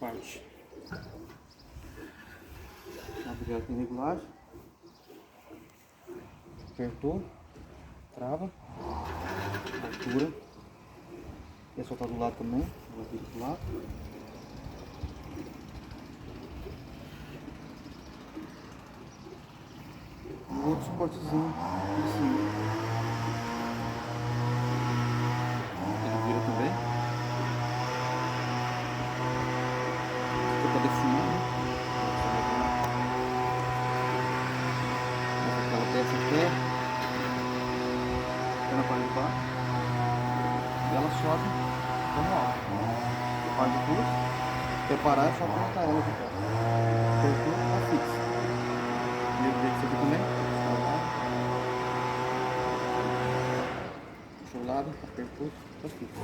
parte. Abrir ela tem regulagem. Apertou, trava, altura. Quer soltar do lado também, ela vira do lado. E o outro suportezinho em cima. Ele vira também. Aqui é para defumar, né? Ela desce até na parte de baixo e ela sobe como alto. A parte de duas, preparar é só colocar ela aqui. Apertou, tá fixa. Primeiro jeito aqui também. Puxa o lado, apertou, tá fixa.